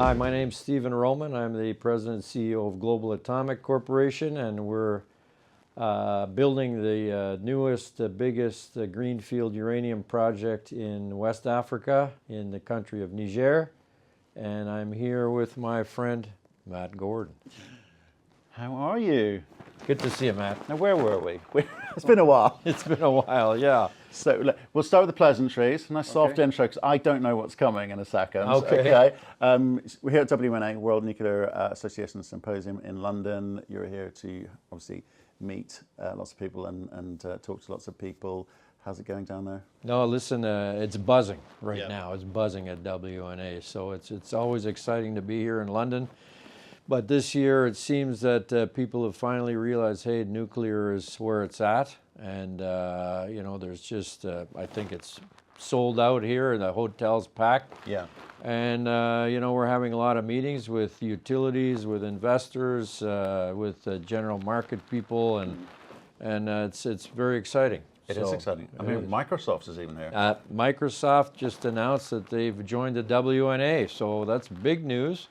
Hi, my name's Stephen Roman. I'm the President and CEO of Global Atomic Corporation, and we're building the newest, biggest greenfield uranium project in West Africa, in the country of Niger. And I'm here with my friend, Matt Gordon. How are you? Good to see you, Matt. Now, where were we? It's been a while. It's been a while, yeah. So we'll start with the pleasantries. Nice soft intro, because I don't know what's coming in a second. Okay. We're here at WNA, World Nuclear Association Symposium in London. You're here to obviously meet lots of people and talk to lots of people. How's it going down there? No, listen, it's buzzing right now. It's buzzing at WNA. So it's always exciting to be here in London. But this year it seems that people have finally realized, hey, nuclear is where it's at. And, there's just, I think it's sold out here. The hotel's packed. Yeah. And, we're having a lot of meetings with utilities, with investors, with general market people. And it's very exciting. It is exciting. I mean, Microsoft is even here. Microsoft just announced that they've joined the WNA. So that's big news.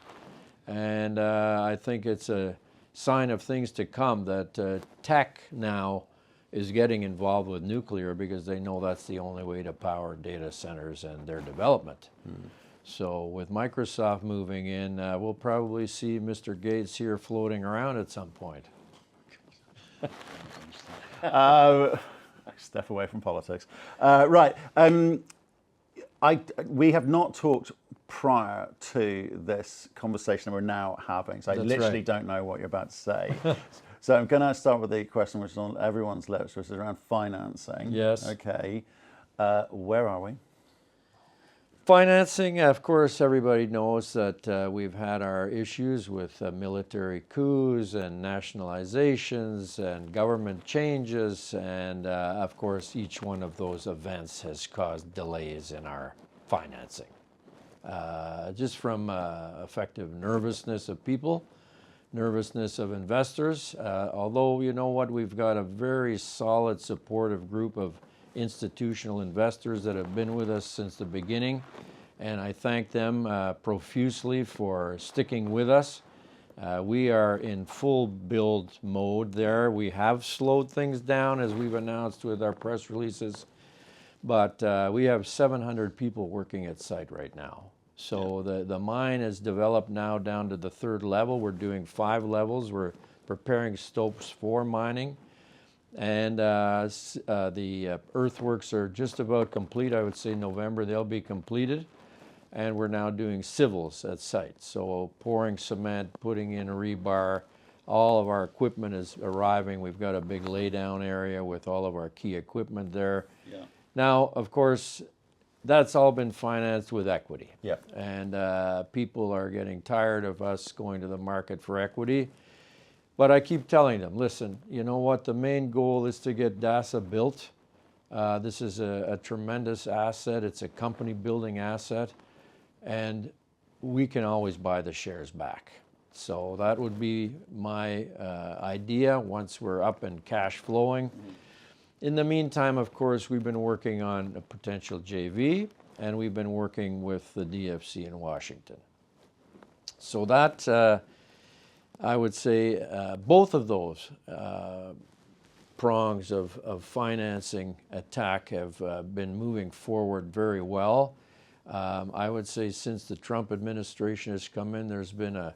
And I think it's a sign of things to come that tech now is getting involved with nuclear because they know that's the only way to power data centers and their development. So with Microsoft moving in, we'll probably see Mr. Gates here floating around at some point. Step away from politics. We have not talked prior to this conversation that we're now having, so I literally don't know what you're about to say. So I'm going to start with the question which is on everyone's lips, which is around financing. Yes. Okay. Where are we? Financing, of course, everybody knows that we've had our issues with military coups and nationalizations and government changes, and of course, each one of those events has caused delays in our financing. Just from effective nervousness of people, nervousness of investors, although, you know what, we've got a very solid, supportive group of institutional investors that have been with us since the beginning, and I thank them profusely for sticking with us. We are in full build mode there. We have slowed things down, as we've announced with our press releases, but we have 700 people working at site right now. So the mine is developed now down to the 3rd level. We're doing 5 levels. We're preparing stopes for mining. And the earthworks are just about complete. I would say November they'll be completed. And we're now doing civils at site. So pouring cement, putting in rebar. All of our equipment is arriving. We've got a big laydown area with all of our key equipment there. Yeah. Now, of course, that's all been financed with equity. Yeah. And people are getting tired of us going to the market for equity. But I keep telling them, listen, you know what? The main goal is to get Dasa built. This is a tremendous asset. It's a company building asset. And we can always buy the shares back. So that would be my idea once we're up and cash flowing. In the meantime, of course, we've been working on a potential JV, and we've been working with the DFC in Washington. So that, I would say, both of those prongs of financing attack have been moving forward very well. I would say since the Trump administration has come in, there's been a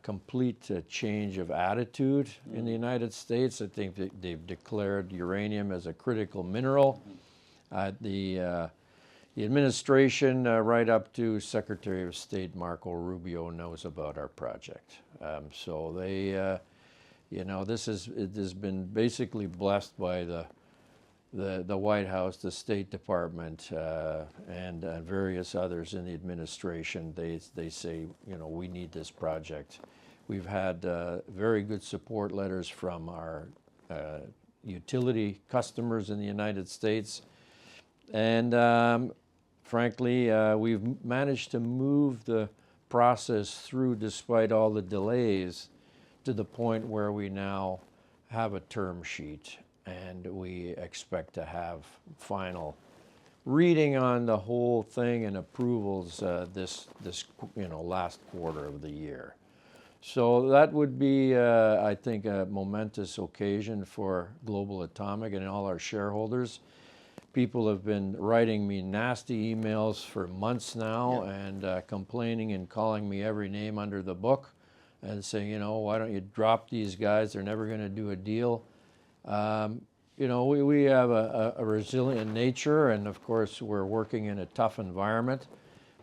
complete change of attitude in the United States. I think that they've declared uranium as a critical mineral. The administration, right up to Secretary of State Marco Rubio, knows about our project. So they, it has been basically blessed by the White House, the State Department, and various others in the administration. They say, we need this project. We've had very good support letters from our utility customers in the United States. And frankly, we've managed to move the process through despite all the delays to the point where we now have a term sheet and we expect to have final reading on the whole thing and approvals this last quarter of the year. So that would be, I think, a momentous occasion for Global Atomic and all our shareholders. People have been writing me nasty emails for months now, and complaining and calling me every name under the book and saying, why don't you drop these guys? They're never going to do a deal. We have a resilient nature, and of course we're working in a tough environment,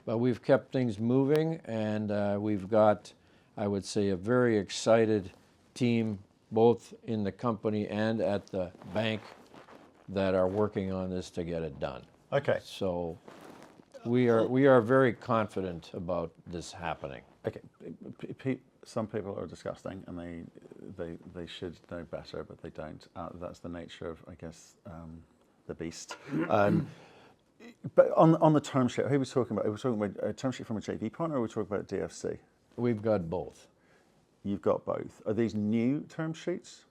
but we've kept things moving, and we've got, I would say, a very excited team both in the company and at the bank that are working on this to get it done. Okay. So we are very confident about this happening. Okay. Some people are disgusting, and they should know better, but they don't. That's the nature of, I guess, the beast. But on the term sheet, who are we talking about? Are we talking about a term sheet from a JV partner, or are we talking about DFC? We've got both. You've got both. Are these new term sheets?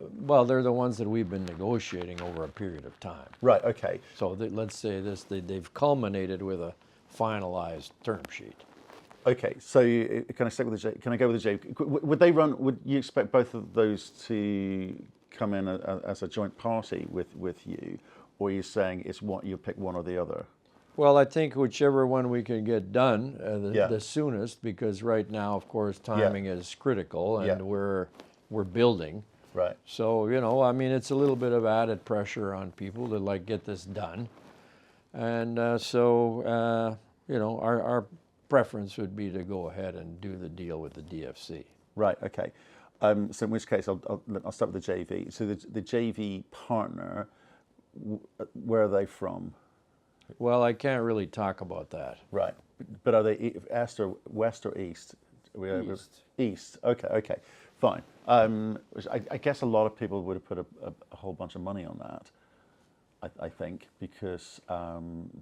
Well, they're the ones that we've been negotiating over a period of time. Right. Okay. So let's say they've culminated with a finalized term sheet. Okay. So can I stick with the J? Can I go with the J? Would they run? Would you expect both of those to come in as a joint party with you, or are you saying it's what you pick one or the other? Well, I think whichever one we can get done the soonest, because right now, of course, timing is critical, and we're building. Right. So, I mean, it's a little bit of added pressure on people to get this done. And our preference would be to go ahead and do the deal with the DFC. Right, okay. So in which case, I'll start with the JV. So the JV partner, where are they from? Well, I can't really talk about that. Right. But are they west or east? East. East, okay. Fine. I guess a lot of people would have put a whole bunch of money on that, I think, because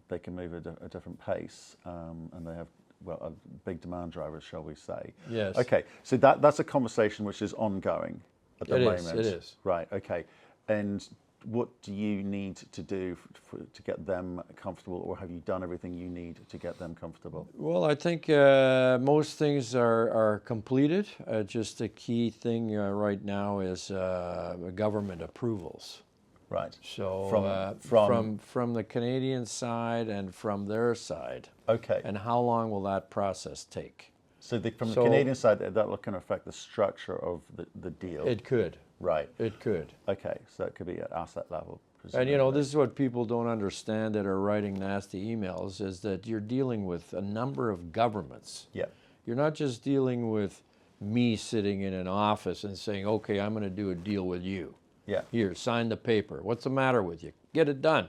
they can move at a different pace, and they have, a big demand drivers, shall we say. Yes. Okay, so that's a conversation which is ongoing at the moment. It is. Right, okay. And what do you need to do to get them comfortable, or have you done everything you need to get them comfortable? Well, I think most things are completed. Just the key thing right now is government approvals. Right. So from the Canadian side and from their side. Okay. And how long will that process take? So from the Canadian side, that will kind of affect the structure of the deal. It could. Right. It could. Okay, so that could be at asset level. And this is what people don't understand that are writing nasty emails, is that you're dealing with a number of governments. Yeah. You're not just dealing with me sitting in an office and saying, okay, I'm going to do a deal with you. Yeah. Here, sign the paper. What's the matter with you? Get it done.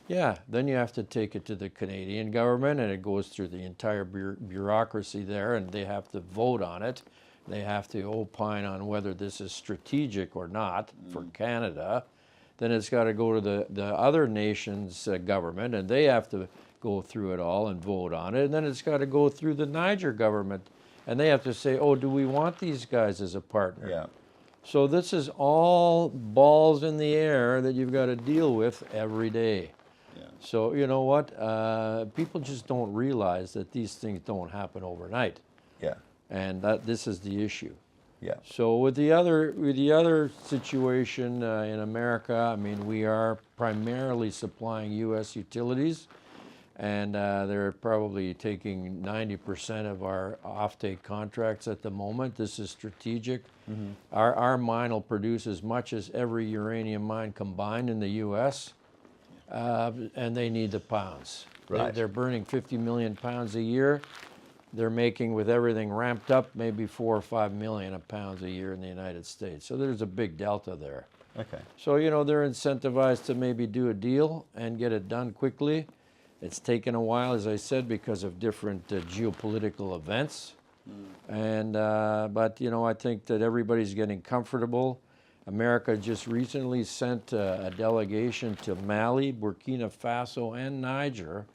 Yeah, then you have to take it to the Canadian government, and it goes through the entire bureaucracy there, and they have to vote on it. They have to opine on whether this is strategic or not for Canada. Then it's got to go to the other nation's government, and they have to go through it all and vote on it. And then it's got to go through the Niger government, and they have to say, oh, do we want these guys as a partner? Yeah. So this is all balls in the air that you've got to deal with every day. Yeah. So you know what? People just don't realize that these things don't happen overnight. Yeah. And this is the issue. Yeah. So with the other situation in America, I mean, we are primarily supplying U.S. utilities, and they're probably taking 90% of our offtake contracts at the moment. This is strategic. Mm-hmm. Our mine will produce as much as every uranium mine combined in the U.S., and they need the pounds. Right. They're burning 50 million pounds a year. They're making, with everything ramped up, maybe 4 or 5 million pounds a year in the United States. So there's a big delta there. Okay. So, they're incentivized to maybe do a deal and get it done quickly. It's taken a while, as I said, because of different geopolitical events. But I think that everybody's getting comfortable. America just recently sent a delegation to Mali, Burkina Faso, and Niger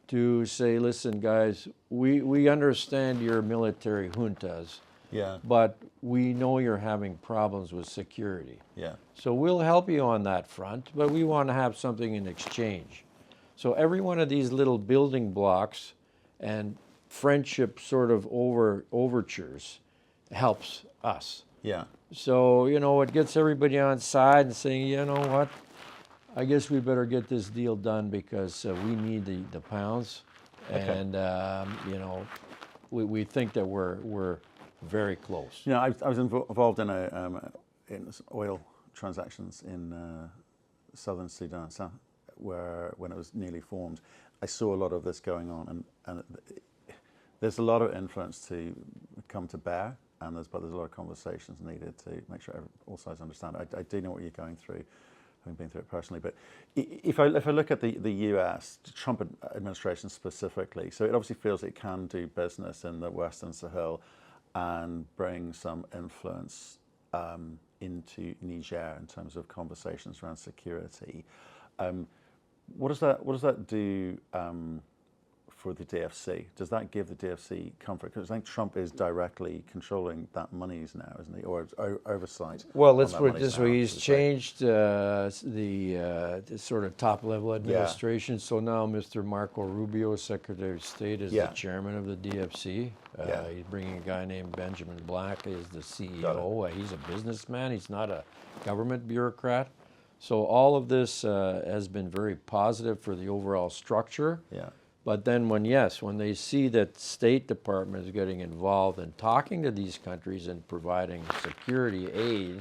to say, listen, guys, we understand your military juntas, Yeah. but we know you're having problems with security. Yeah. So we'll help you on that front, but we want to have something in exchange. So every one of these little building blocks and friendship sort of overtures helps us. Yeah. So, it gets everybody on side and saying, you know what, I guess we better get this deal done because we need the pounds. Okay. And, we think that we're very close. I was involved in in oil transactions in southern Sudan, when it was newly formed. I saw a lot of this going on, and there's a lot of influence to come to bear, but there's a lot of conversations needed to make sure all sides understand. I do know what you're going through, having been through it personally. But if I look at the US, the Trump administration specifically, so it obviously feels it can do business in the Western Sahel and bring some influence into Niger in terms of conversations around security. What does that do for the DFC? Does that give the DFC comfort? Because I think Trump is directly controlling that monies now, isn't he? Or oversight. Well, let's put it this way. He's changed the sort of top-level administration. Yeah. So now Mr. Marco Rubio, Secretary of State, is the chairman of the DFC. He's bringing a guy named Benjamin Black as the CEO. He's a businessman. He's not a government bureaucrat. So all of this has been very positive for the overall structure. Yeah. But then when they see that State Department is getting involved in talking to these countries and providing security aid,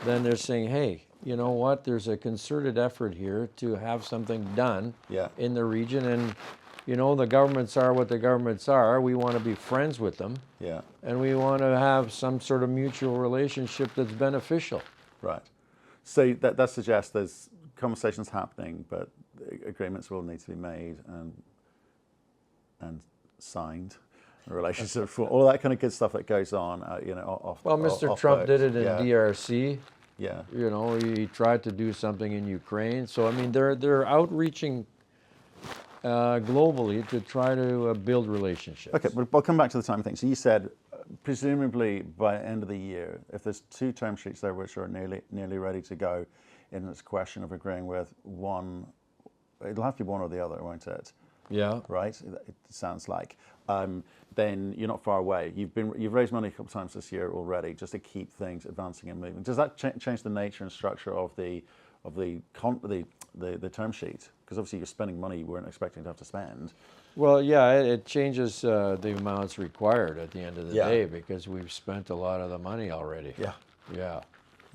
then they're saying, hey, you know what, there's a concerted effort here to have something done in the region. And, the governments are what the governments are. We want to be friends with them. Yeah. And we want to have some sort of mutual relationship that's beneficial. Right. So that suggests there's conversations happening, but agreements will need to be made and signed, relationship for all that kind of good stuff that goes on. Mr. Trump did it in DRC. Yeah. He tried to do something in Ukraine. So I mean, they're outreaching globally to try to build relationships. Okay, but I'll come back to the time thing. So you said, presumably by the end of the year, if there's two term sheets there which are nearly ready to go, and it's a question of agreeing with one, it'll have to be one or the other, won't it? Yeah. Right. It sounds like. Then you're not far away. You've raised money a couple of times this year already, just to keep things advancing and moving. Does that change the nature and structure of the term sheet? Because obviously you're spending money you weren't expecting to have to spend. Well, yeah, it changes the amounts required at the end of the day, because we've spent a lot of the money already. Yeah. Yeah.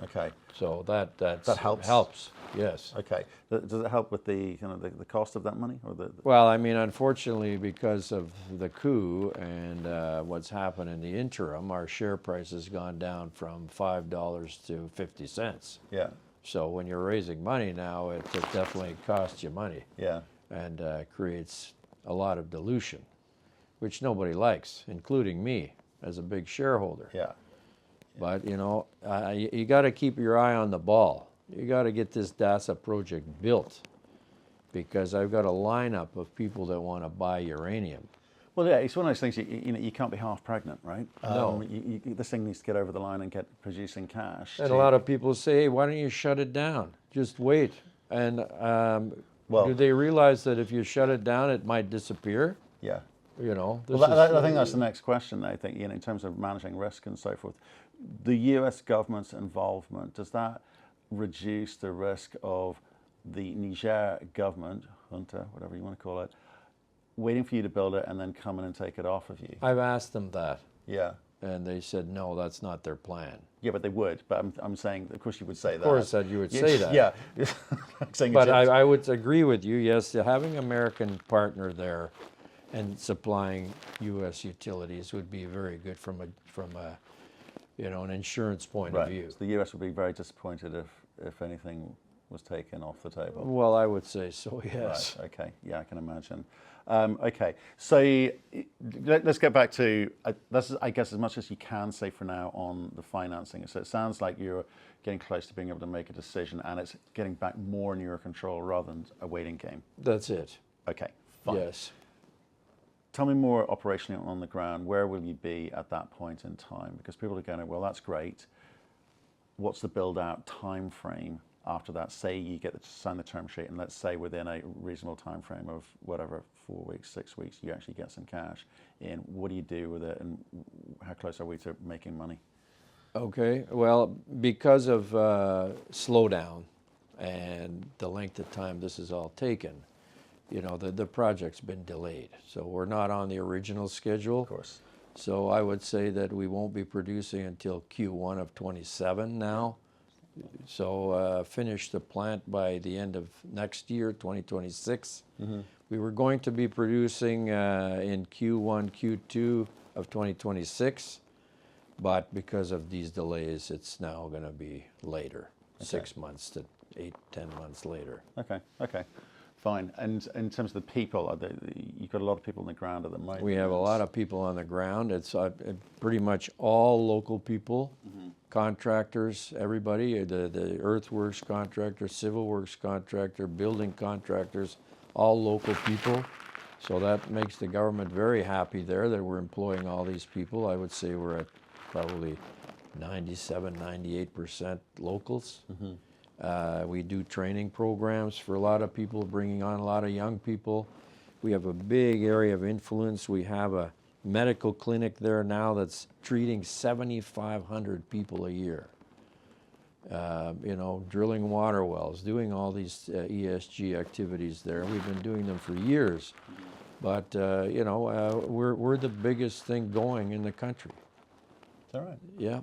Okay. So that helps. Helps. Yes. Okay. Does it help with the the cost of that money, or Well, I mean, unfortunately, because of the coup and what's happened in the interim, our share price has gone down from $5 to 50 cents. Yeah. So when you're raising money now, it definitely costs you money. Yeah. And creates a lot of dilution, which nobody likes, including me as a big shareholder. Yeah. But, you got to keep your eye on the ball. You got to get this Dasa project built, because I've got a lineup of people that want to buy uranium. Well, yeah, it's one of those things, you can't be half pregnant, right? No. This thing needs to get over the line and get producing cash. And a lot of people say, hey, why don't you shut it down? Just wait. And do they realize that if you shut it down, it might disappear? Yeah. I think that's the next question, I think, in terms of managing risk and so forth. The US government's involvement, does that reduce the risk of the Niger government, junta, whatever you want to call it, waiting for you to build it and then come in and take it off of you? I've asked them that. Yeah. And they said, no, that's not their plan. Yeah, but they would. But I'm saying, of course you would say that. Of course that you would say that. Yeah. But I would agree with you, yes, having an American partner there and supplying U.S. utilities would be very good from an insurance point of view. So the U.S. would be very disappointed if anything was taken off the table. Well, I would say so, yes. Right. Okay. Yeah, I can imagine. Okay. So let's get back to that's, I guess, as much as you can say for now on the financing. So it sounds like you're getting close to being able to make a decision, and it's getting back more in your control rather than a waiting game. That's it. Okay. Fine. Yes. tell me more operationally on the ground. Where will you be at that point in time? Because people are going, well, that's great. What's the build-out time frame after that? Say you get to sign the term sheet, and let's say within a reasonable time frame of whatever, 4 weeks, 6 weeks, you actually get some cash in. What do you do with it, and how close are we to making money? Okay, well, because of slowdown and the length of time this is all taken, you know, the project's been delayed. So we're not on the original schedule. Of course. So I would say that we won't be producing until Q1 of 27 now. So finish the plant by the end of next year, 2026. We were going to be producing in Q1, Q2 of 2026, but because of these delays, it's now going to be later, 6 months to 8, 10 months later. Okay, fine. And in terms of the people, you've got a lot of people on the ground at the moment. We have a lot of people on the ground. It's pretty much all local people, contractors, everybody, the earthworks contractor, civil works contractor, building contractors, all local people. So that makes the government very happy there that we're employing all these people. I would say we're at probably 97, 98% locals. We do training programs for a lot of people, bringing on a lot of young people. We have a big area of influence. We have a medical clinic there now that's treating 7,500 people a year. You know, drilling water wells, doing all these ESG activities there. We've been doing them for years. But, you know, we're the biggest thing going in the country. Is that right? Yeah.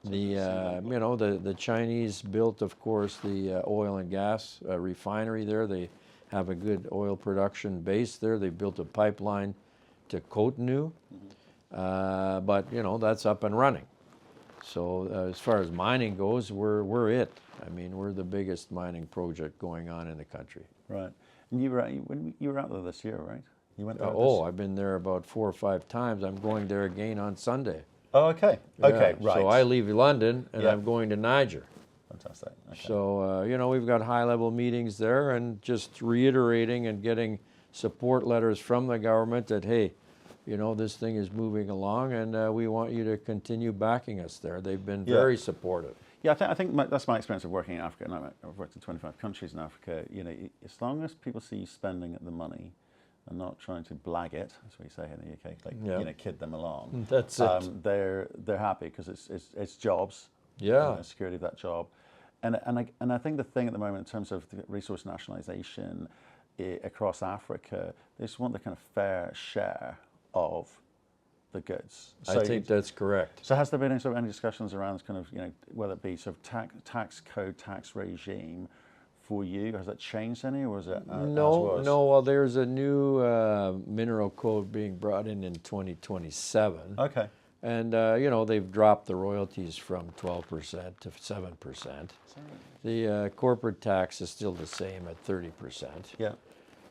You know, the Chinese built, of course, the oil and gas refinery there. They have a good oil production base there. They built a pipeline to Cotonou, but you know, that's up and running. So as far as mining goes, we're it. I mean, we're the biggest mining project going on in the country. Right. And you were out there this year, right? You went there. I've been there about 4 or 5 times. I'm going there again on Sunday. Oh, okay. Yeah. Okay, right. So I leave London and I'm going to Niger. Fantastic. Okay. So, you know, we've got high-level meetings there and just reiterating and getting support letters from the government that, hey, you know, this thing is moving along and we want you to continue backing us there. They've been very supportive. Yeah, I think that's my experience of working in Africa. And I've worked in 25 countries in Africa. You know, as long as people see you spending the money and not trying to blag it, as we say here in the UK, like you know, kid them along. That's it. They're happy because it's jobs. Yeah. Security of that job, and I think the thing at the moment in terms of the resource nationalisation across Africa, they just want the kind of fair share of the goods. So I think that's correct. So has there been any discussions around kind of, you know, whether it be sort of tax code, tax regime for you? Has that changed any, or is it No. Well, there's a new mineral code being brought in 2027. Okay. And, you know, they've dropped the royalties from 12% to 7%. The corporate tax is still the same at 30%. Yeah.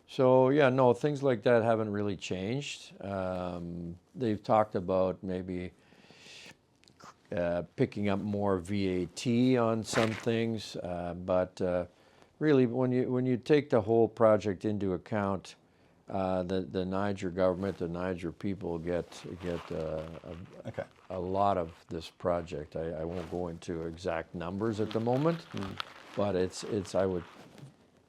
So, yeah, no, things like that haven't really changed. They've talked about maybe picking up more VAT on some things, but really, when you take the whole project into account, the Niger government, the Niger people get a lot of this project. I won't go into exact numbers at the moment, but it's I would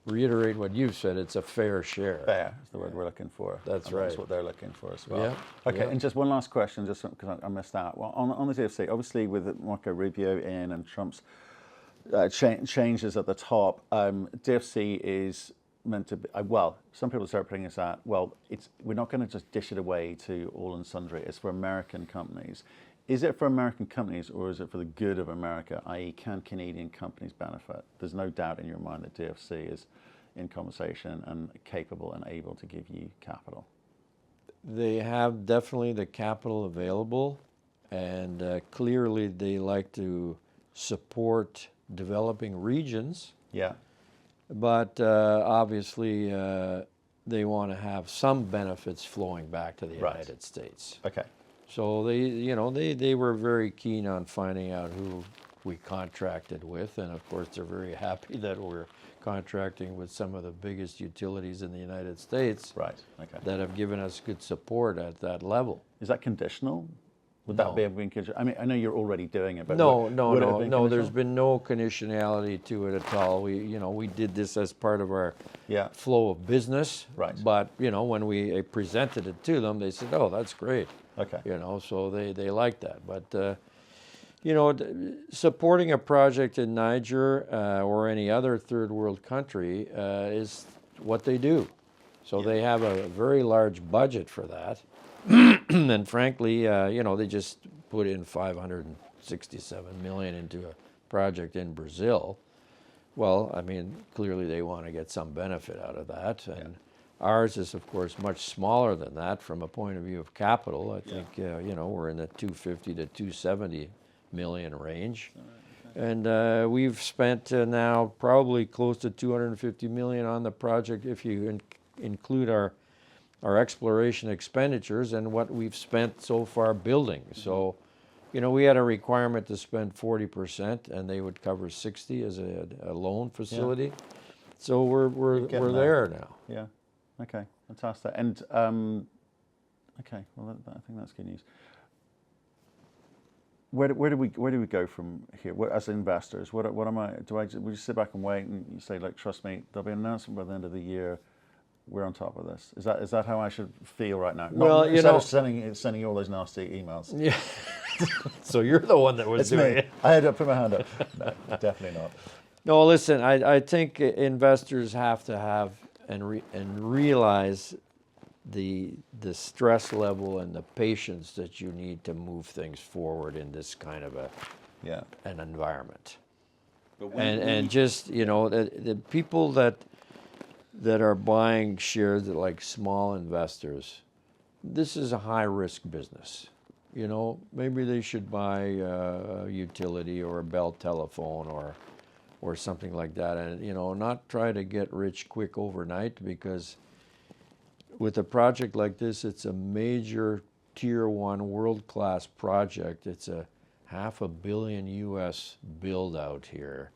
reiterate what you've said. It's a fair share. Fair is the word we're looking for. That's right. That's what they're looking for as well. Yeah. Okay, yeah. and just one last question, just because I missed out. Well, on the TFC, obviously with Marco Rubio in and Trump's changes at the top, DFC is meant to be, well, some people start putting this out, well, we're not going to just dish it away to all and sundry. It's for American companies. Is it for American companies, or is it for the good of America, i.e. can Canadian companies benefit? There's no doubt in your mind that DFC is in conversation and capable and able to give you capital. They have definitely the capital available, and clearly they like to support developing regions. Yeah. But obviously they want to have some benefits flowing back to the United States. Okay. So they were very keen on finding out who we contracted with, and of course they're very happy that we're contracting with some of the biggest utilities in the United States. Right. Okay. That have given us good support at that level. Is that conditional? Would No. that be a conditional? I mean, I know you're already doing it, but No, would it have no. been There's conditional? been no conditionality to it at all. We did this as part of our Yeah. flow of business. Right. But when we presented it to them, they said, "Oh, that's great." Okay. So they liked that. But supporting a project in Niger or any other third world country is what they do. So they have a very large budget for that. And frankly, they just put in 567 million into a project in Brazil. Well, I mean, clearly they want to get some benefit out of that. And ours is, of course, much smaller than that from a point of view of capital. I think, we're in the 250 to 270 million range. And we've spent now probably close to 250 million on the project if you include our exploration expenditures and what we've spent so far building. So, we had a requirement to spend 40%, and they would cover 60 as a loan facility. So we're there now. Yeah. Okay. Fantastic. And okay. Well, I think that's good news. Where do we go from here? As investors, what am I? We just sit back and wait and you say, like, trust me, there'll be an announcement by the end of the year. We're on top of this. Is that how I should feel right now? Well, instead of sending you all those nasty emails. Yeah. So you're the one that was It's doing me. it. I had to put my hand up. No, definitely not. No, listen. I think investors have to have and realize the stress level and the patience that you need to move things forward in this kind of an environment. But And just the people that are buying shares, like small investors, this is a high risk business. Maybe they should buy a utility or a Bell telephone or something like that, and not try to get rich quick overnight, because with a project like this, it's a major tier 1 world-class project. It's a $500 million US build out here.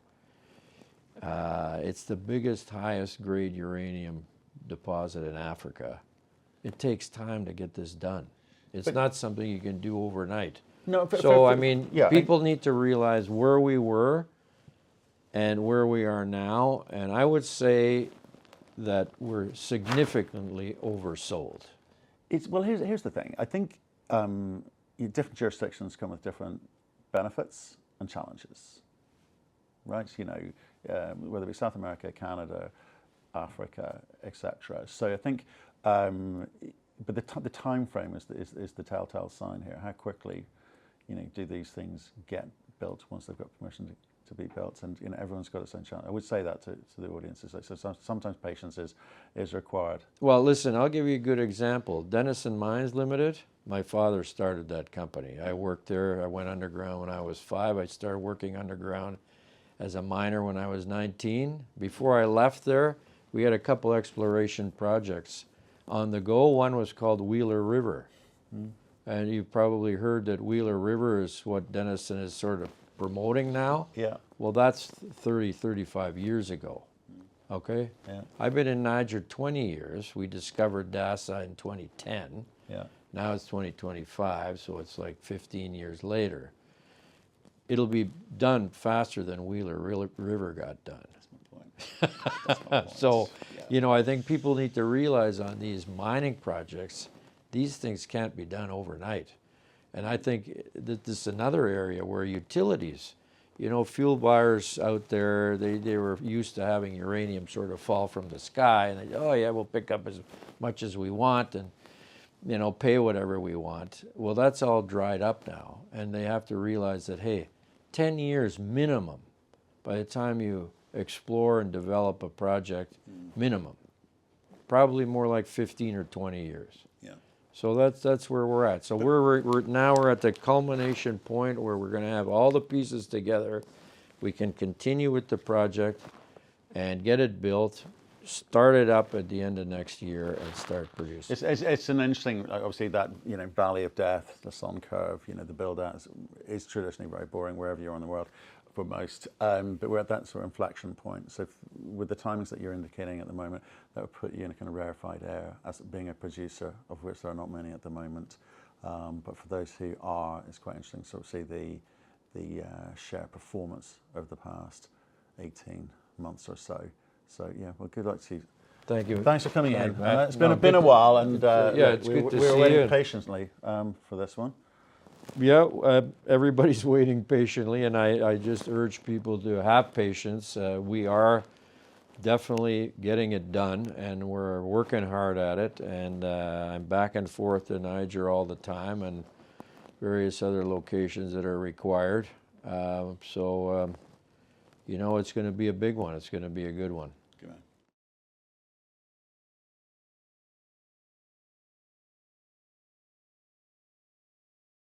It's the biggest, highest grade uranium deposit in Africa. It takes time to get this done. It's not something you can do overnight. No. People need to realize where we were and where we are now, and I would say that we're significantly oversold. Here's the thing. I think different jurisdictions come with different benefits and challenges, right? Whether it be South America, Canada, Africa, etc. So I think, but the time frame is the telltale sign here. How quickly, do these things get built once they've got permission to be built? And everyone's got its own challenge. I would say that to the audiences. So sometimes patience is required. Well, listen, I'll give you a good example. Denison Mines Limited. My father started that company. I worked there. I went underground when I was 5. I started working underground as a miner when I was 19. Before I left there, we had a couple exploration projects on the go. One was called Wheeler River. And you've probably heard that Wheeler River is what Denison is sort of promoting now. Yeah. Well, that's 35 years ago. Okay? Yeah. I've been in Niger 20 years. We discovered Dasa in 2010. Yeah. Now it's 2025, so it's like 15 years later. It'll be done faster than Wheeler River got done. That's my point. So, I think people need to realize on these mining projects, these things can't be done overnight. And I think that this is another area where utilities, fuel buyers out there, they were used to having uranium sort of fall from the sky, and they, oh yeah, we'll pick up as much as we want and, pay whatever we want. Well, that's all dried up now, and they have to realize that, hey, 10 years minimum by the time you explore and develop a project, minimum. Probably more like 15 or 20 years. Yeah. So that's where we're at. So we're at the culmination point where we're going to have all the pieces together. We can continue with the project and get it built, start it up at the end of next year, and start producing. It's an interesting, obviously, that valley of death, the sun curve. The build out is traditionally very boring wherever you are in the world. for most. But we're at that sort of inflection point. So with the timings that you're indicating at the moment, that would put you in a kind of rarefied air as being a producer, of which there are not many at the moment. But for those who are, it's quite interesting to sort of see the share performance over the past 18 months or so. So yeah, well, good luck to you. Thank you. Thanks for coming in. Matt. It's been a while, and it's good to we were see waiting you. patiently for this one. Yeah, everybody's waiting patiently, and I just urge people to have patience. We are definitely getting it done, and we're working hard at it. And I'm back and forth to Niger all the time, and various other locations that are required. You know, it's going to be a big one. It's going to be a good one.